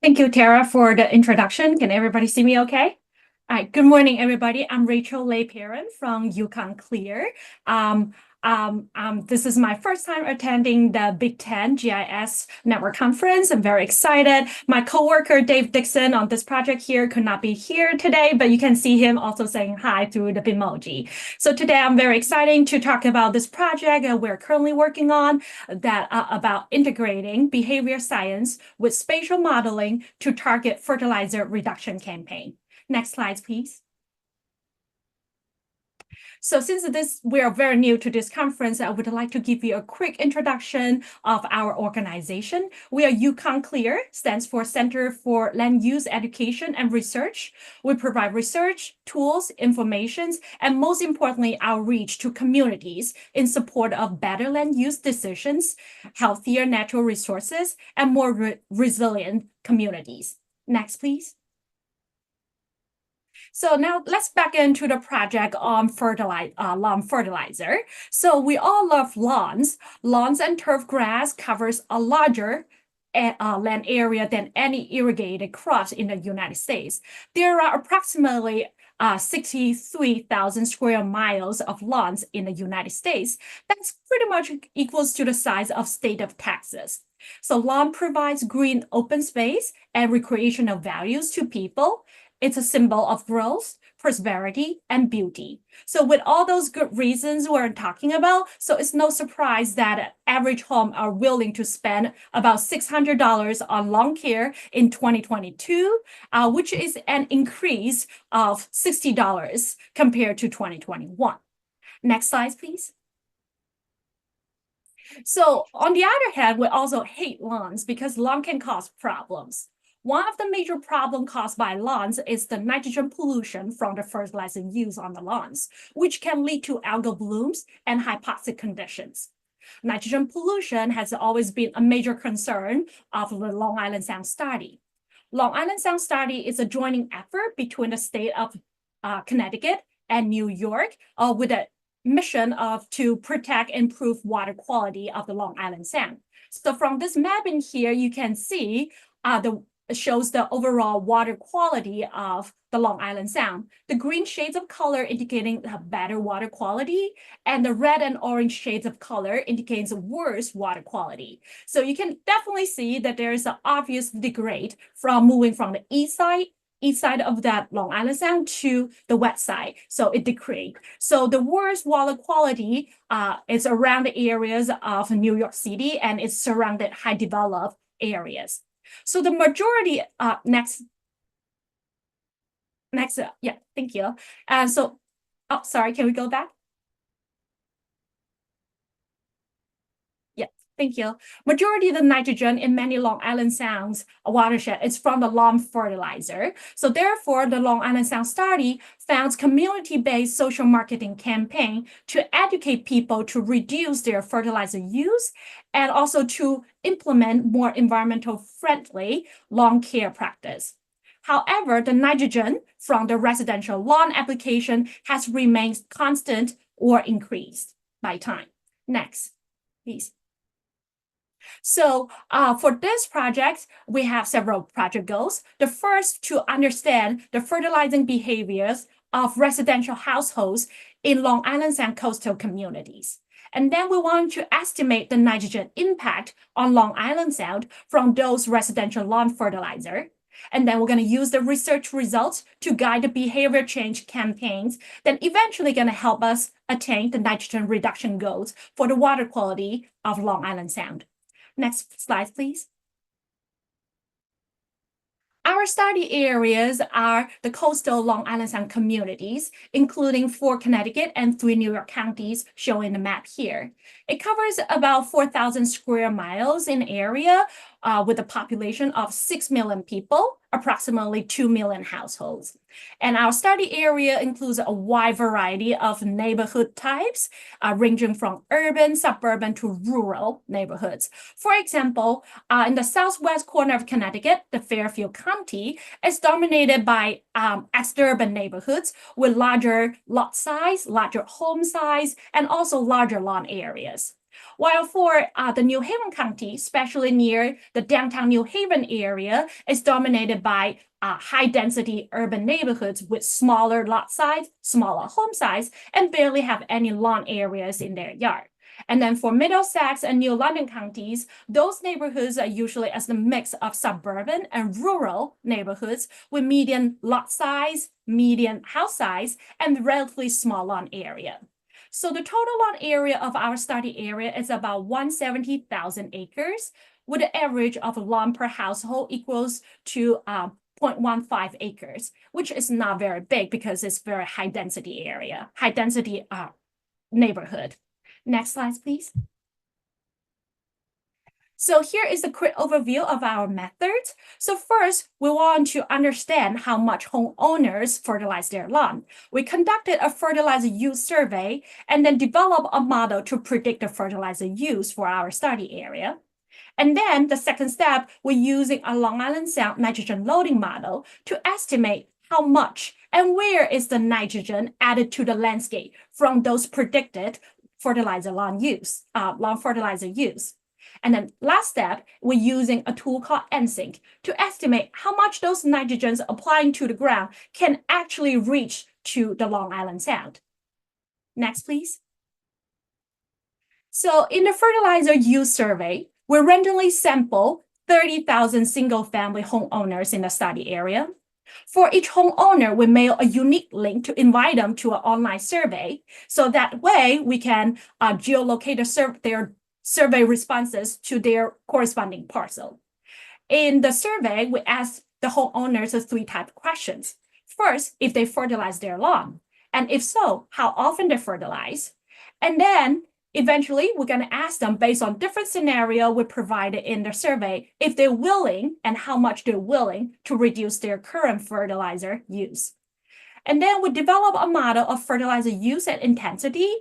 Thank you, Tara, for the introduction. Can everybody see me okay? All right, good morning, everybody. I'm Qian Lei-Parent from Yukon Clear. This is my first time attending the Big Ten GIS Network Conference. I'm very excited. My coworker, Dave Dickson, on this project here could not be here today, but you can see him also saying hi through the Bitmoji. So today I'm very excited to talk about this project that we're currently working on about integrating behavior science with spatial modeling to target fertilizer reduction campaign. Next slide, please. So since we are very new to this conference, I would like to give you a quick introduction of our organization. We are Yukon Clear, stands for Center for Land Use Education and Research. We provide research, tools, information, and most importantly, outreach to communities in support of better land use decisions, healthier natural resources, and more resilient communities. Next, please. So now let's back into the project on lawn fertilizer. So we all love lawns. Lawns and turf grass covers a larger land area than any irrigated crops in the United States. There are approximately 63,000 square miles of lawns in the United States. That's pretty much equals to the size of state of Texas. So lawn provides green open space and recreational values to people. It's a symbol of growth, prosperity, and beauty. So with all those good reasons we're talking about, so it's no surprise that average home are willing to spend about $600 on lawn care in 2022, which is an increase of $60 compared to 2021. Next slide, please. So on the other hand, we also hate lawns because lawn can cause problems. One of the major problems caused by lawns is the nitrogen pollution from the fertilizer used on the lawns, which can lead to algal blooms and hypoxic conditions. Nitrogen pollution has always been a major concern of the Long Island Sound Study. Long Island Sound Study is a joining effort between the state of Connecticut and New York with a mission to protect and improve water quality of the Long Island Sound. So from this map in here, you can see it shows the overall water quality of the Long Island Sound. The green shades of color indicating better water quality, and the red and orange shades of color indicates worse water quality. So you can definitely see that there is an obvious degrade from moving from the east side of that Long Island Sound to the west side. So it decreased. So the worst water quality is around the areas of New York City, and it's surrounded high developed areas. So the majority, yeah, thank you. Sorry, can we go back? Yeah, thank you. Majority of the nitrogen in many Long Island Sounds watershed is from the lawn fertilizer. So therefore, the Long Island Sound Study founds community-based social marketing campaign to educate people to reduce their fertilizer use and also to implement more environmental friendly lawn care practice. However, the nitrogen from the residential lawn application has remained constant or increased by time. Next, please. So for this project, we have several project goals. The first, to understand the fertilizing behaviors of residential households in Long Island Sound coastal communities. And then we want to estimate the nitrogen impact on Long Island Sound from those residential lawn fertilizer. And then we're going to use the research results to guide the behavior change campaigns, then eventually going to help us attain the nitrogen reduction goals for the water quality of Long Island Sound. Next slide, please. Our study areas are the coastal Long Island Sound communities, including 4 Connecticut and 3 New York counties shown in the map here. It covers about 4,000 square miles in area with a population of 6 million people, approximately 2 million households. And our study area includes a wide variety of neighborhood types, ranging from urban, suburban to rural neighborhoods. For example, in the southwest corner of Connecticut, the Fairfield County is dominated by exurban neighborhoods with larger lot size, larger home size, and also larger lawn areas. While for the New Haven County, especially near the downtown New Haven area, is dominated by high-density urban neighborhoods with smaller lot size, smaller home size, and barely have any lawn areas in their yard. And then for Middlesex and New London counties, those neighborhoods are usually as the mix of suburban and rural neighborhoods with median lot size, median house size, and relatively small lawn area. So the total lawn area of our study area is about 170,000 acres, with an average of lawn per household equals to 0.15 acres, which is not very big because it's very high density area, high density neighborhood. Next slide, please. So here is a quick overview of our methods. So first, we want to understand how much homeowners fertilize their lawn. We conducted a fertilizer use survey and then developed a model to predict the fertilizer use for our study area. And then the second step, we're using a Long Island Sound nitrogen loading model to estimate how much and where is the nitrogen added to the landscape from those predicted fertilizer lawn fertilizer use. And then last step, we're using a tool called NSYNC to estimate how much those nitrogens applying to the ground can actually reach to the Long Island Sound. Next, please. So in the fertilizer use survey, we randomly sample 30,000 single-family homeowners in the study area. For each homeowner, we mail a unique link to invite them to an online survey. So that way we can geolocate their survey responses to their corresponding parcel. In the survey, we ask the homeowners 3 types of questions. First, if they fertilize their lawn, and if so, how often they fertilize. And then eventually, we're going to ask them based on different scenario we provided in the survey, if they're willing and how much they're willing to reduce their current fertilizer use. And then we develop a model of fertilizer use and intensity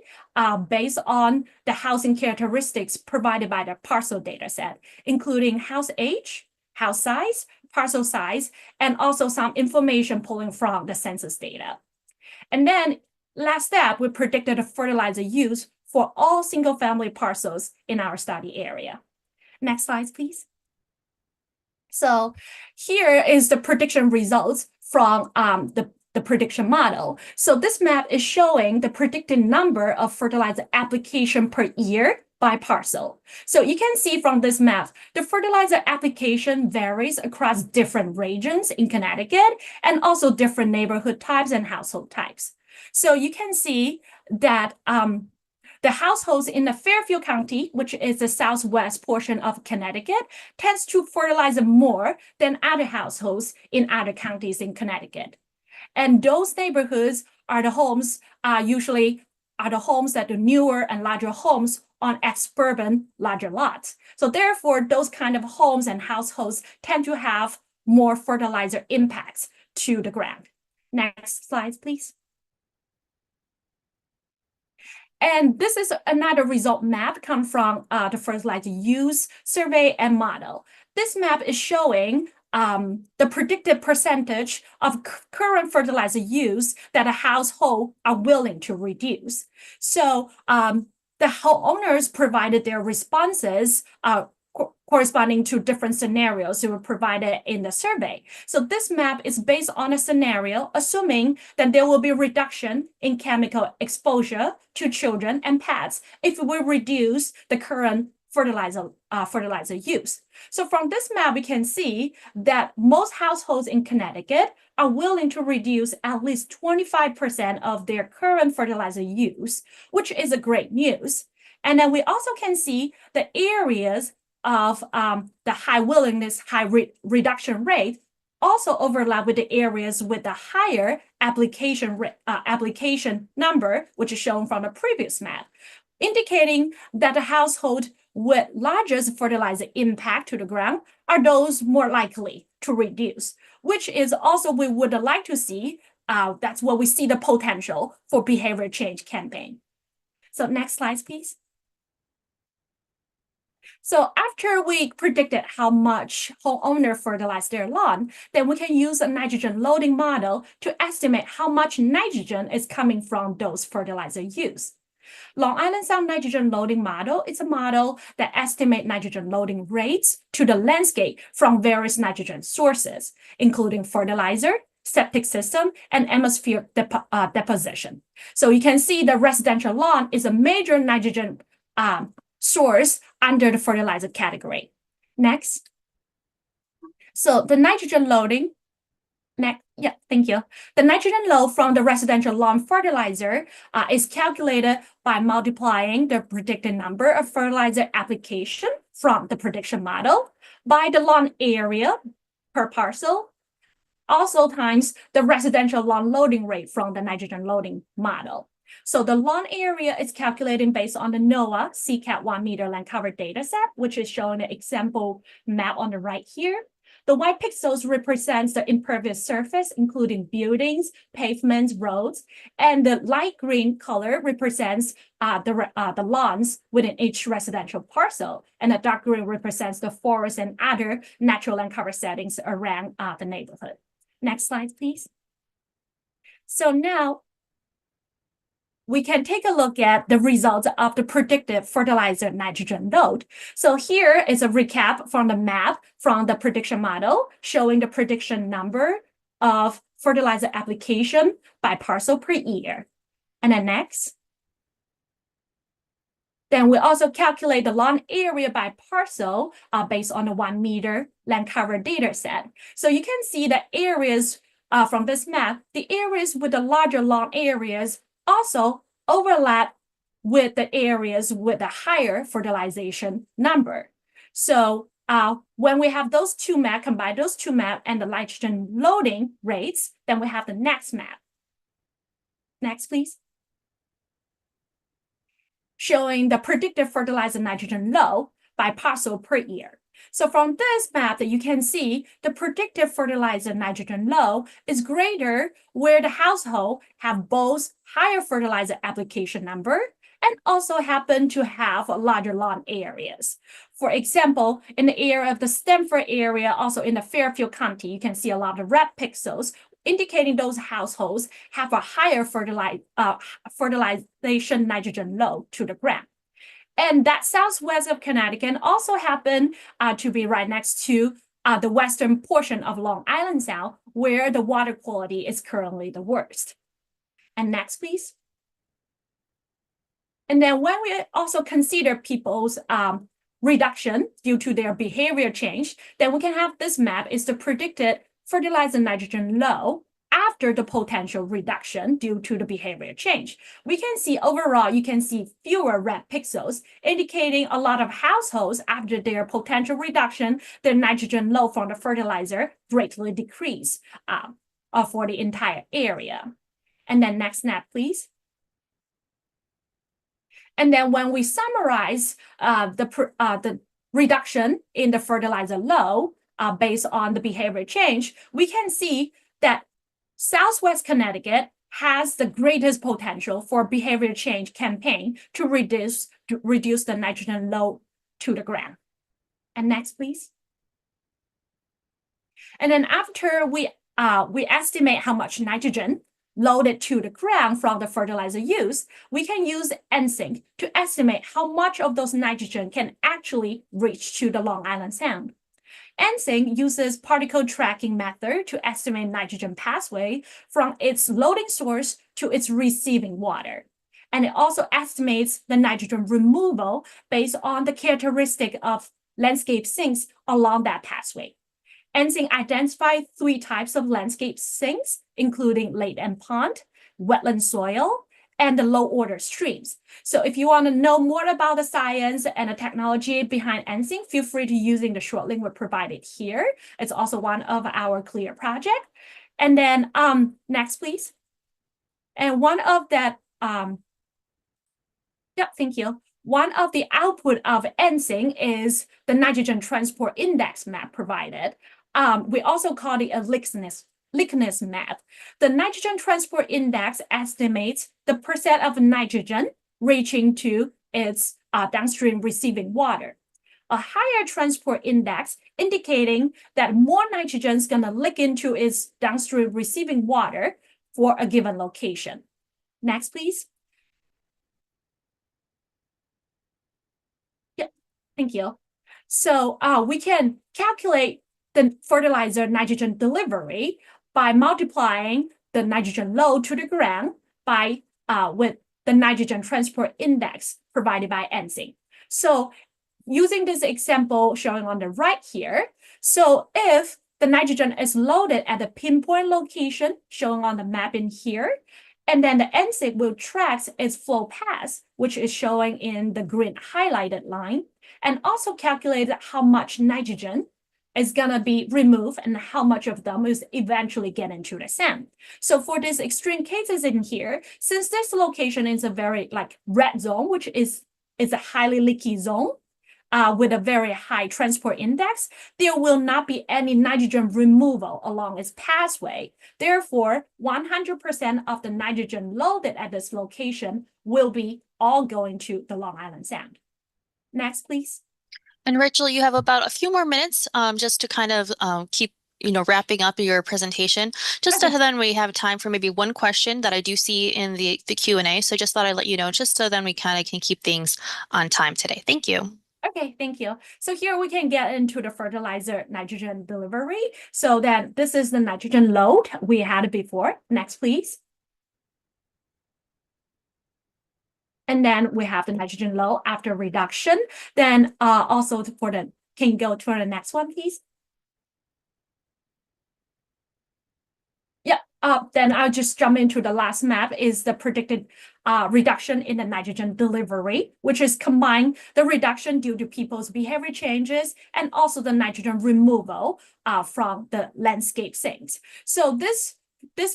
based on the housing characteristics provided by the parcel data set, including house age, house size, parcel size, and also some information pulling from the census data. And then last step, we predicted the fertilizer use for all single-family parcels in our study area. Next slide, please. So here is the prediction results from the prediction model. So this map is showing the predicted number of fertilizer application per year by parcel. So you can see from this map, the fertilizer application varies across different regions in Connecticut and also different neighborhood types and household types. So you can see that the households in the Fairfield County, which is the southwest portion of Connecticut, tends to fertilize more than other households in other counties in Connecticut. And those neighborhoods are the homes, usually are the homes that the newer and larger homes on ex-urban larger lots. So therefore, those kind of homes and households tend to have more fertilizer impacts to the ground. Next slide, please. And this is another result map come from the fertilizer use survey and model. This map is showing the predicted percentage of current fertilizer use that a household are willing to reduce. So the homeowners provided their responses corresponding to different scenarios that were provided in the survey. So this map is based on a scenario assuming that there will be a reduction in chemical exposure to children and pets if we reduce the current fertilizer use. So from this map, we can see that most households in Connecticut are willing to reduce at least 25% of their current fertilizer use, which is a great news. And then we also can see the areas of the high willingness, high reduction rate also overlap with the areas with the higher application number, which is shown from the previous map, indicating that the household with largest fertilizer impact to the ground are those more likely to reduce, which is also we would like to see. That's where we see the potential for behavior change campaign. So next slide, please. So after we predicted how much homeowner fertilize their lawn, then we can use a nitrogen loading model to estimate how much nitrogen is coming from those fertilizer use. Long Island Sound nitrogen loading model is a model that estimates nitrogen loading rates to the landscape from various nitrogen sources, including fertilizer, septic system, and atmospheric deposition. So you can see the residential lawn is a major nitrogen source under the fertilizer category. Next. So the nitrogen loading, thank you. The nitrogen load from the residential lawn fertilizer is calculated by multiplying the predicted number of fertilizer application from the prediction model by the lawn area per parcel, also times the residential lawn loading rate from the nitrogen loading model. So the lawn area is calculated based on the NOAA CCAT 1 meter land cover data set, which is shown in the example map on the right here. The white pixels represents the impervious surface, including buildings, pavements, roads, and the light green color represents the lawns within each residential parcel, and the dark green represents the forest and other natural land cover settings around the neighborhood. Next slide, please. So now we can take a look at the results of the predicted fertilizer nitrogen load. So here is a recap from the map from the prediction model showing the prediction number of fertilizer application by parcel per year. And then next. Then we also calculate the lawn area by parcel based on the 1 meter land cover data set. So you can see the areas from this map, the areas with the larger lawn areas also overlap with the areas with a higher fertilization number. So when we have those two maps, combine those two maps and the nitrogen loading rates, then we have the next map. Next, please. Showing the predicted fertilizer nitrogen load by parcel per year. So from this map that you can see, the predicted fertilizer nitrogen load is greater where the household have both higher fertilizer application number and also happen to have larger lawn areas. For example, in the area of the Stanford area, also in the Fairfield County, you can see a lot of red pixels indicating those households have a higher fertilization nitrogen load to the ground. And that southwest of Connecticut also happened to be right next to the western portion of Long Island Sound, where the water quality is currently the worst. And next, please. And then when we also consider people's reduction due to their behavior change, then we can have this map is the predicted fertilizer nitrogen load after the potential reduction due to the behavior change. We can see overall, you can see fewer red pixels, indicating a lot of households after their potential reduction, their nitrogen load from the fertilizer greatly decrease for the entire area. And then next map, please. And then when we summarize the reduction in the fertilizer load based on the behavior change, we can see that Southwest Connecticut has the greatest potential for behavior change campaign to reduce the nitrogen load to the ground. And next, please. And then after we estimate how much nitrogen loaded to the ground from the fertilizer use, we can use NSYNC to estimate how much of those nitrogen can actually reach to the Long Island Sound. NSYNC uses particle tracking method to estimate nitrogen pathway from its loading source to its receiving water. And it also estimates the nitrogen removal based on the characteristic of landscape sinks along that pathway. NSYNC identified 3 types of landscape sinks, including lake and pond, wetland soil, and the low-order streams. So if you want to know more about the science and the technology behind NSYNC, feel free to using the short link we provided here. It's also one of our CLEAR project. And then next, please. And one of that, thank you. One of the output of NSYNC is the nitrogen transport index map provided. We also call it a likeness map. The nitrogen transport index estimates the percent of nitrogen reaching to its downstream receiving water. A higher transport index indicating that more nitrogen is going to leak into its downstream receiving water for a given location. Next, please. Thank you. So we can calculate the fertilizer nitrogen delivery by multiplying the nitrogen load to the ground by with the nitrogen transport index provided by NC. So using this example showing on the right here, so if the nitrogen is loaded at a pinpoint location shown on the map in here, and then the NSIG will track its flow path, which is showing in the green highlighted line, and also calculate how much nitrogen is gonna be removed and how much of them is eventually get into the sand. So for these extreme cases in here, since this location is a very like red zone, which is a highly leaky zone, with a very high transport index, there will not be any nitrogen removal along its pathway. Therefore, 100% of the nitrogen loaded at this location will be all going to the Long Island Sound. Next, please. And Rachel, you have about a few more minutes just to kind of keep wrapping up your presentation. Just Okay. so then we have time for maybe one question that I do see in the Q&A. So just thought I'd let you know, just so then we kind of can keep things on time today. Thank you. Okay, thank you. So here we can get into the fertilizer nitrogen delivery. So then this is the nitrogen load we had before. Next, please. And then we have the nitrogen load after reduction. Then also for the, can you go to the next one, please? Yeah, then I'll just jump into the last map is the predicted reduction in the nitrogen delivery, which is combine the reduction due to people's behavior changes and also the nitrogen removal from the landscape sinks. So this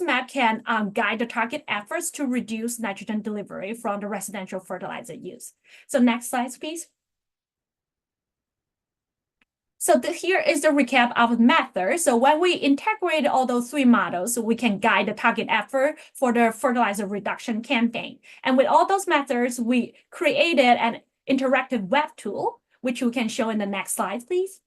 map can guide the target efforts to reduce nitrogen delivery from the residential fertilizer use. So next slide, please. So here is the recap of methods. So when we integrate all those three models, we can guide the target effort for the fertilizer reduction campaign. And with all those methods, we created an interactive web tool, which you can show in the next slide, please.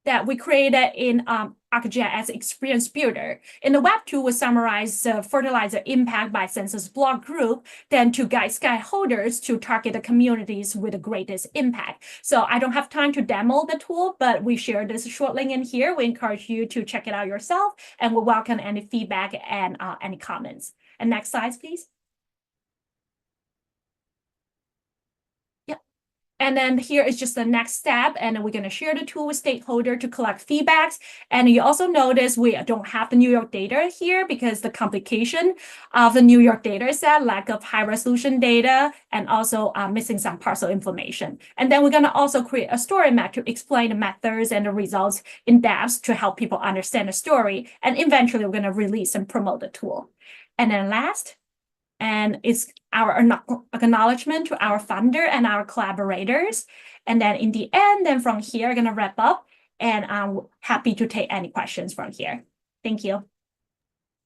That we created in ArcGIS Experience Builder. In the web tool, we summarize the fertilizer impact by census block group, then to guide sky holders to target the communities with the greatest impact. So I don't have time to demo the tool, but we share this short link in here. We encourage you to check it out yourself, and we welcome any feedback and any comments. And next slide, please. And then here is just the next step, and we're going to share the tool with stakeholder to collect feedbacks. And you also notice we don't have the New York data here because the complication of the New York data set, lack of high resolution data, and also missing some parcel information. And then we're going to also create a story map to explain the methods and the results in depth to help people understand the story. And eventually we're going to release and promote the tool. And then last, and it's our acknowledgement to our funder and our collaborators. And then in the end, then from here, I'm going to wrap up, and I'm happy to take any questions from here. Thank you.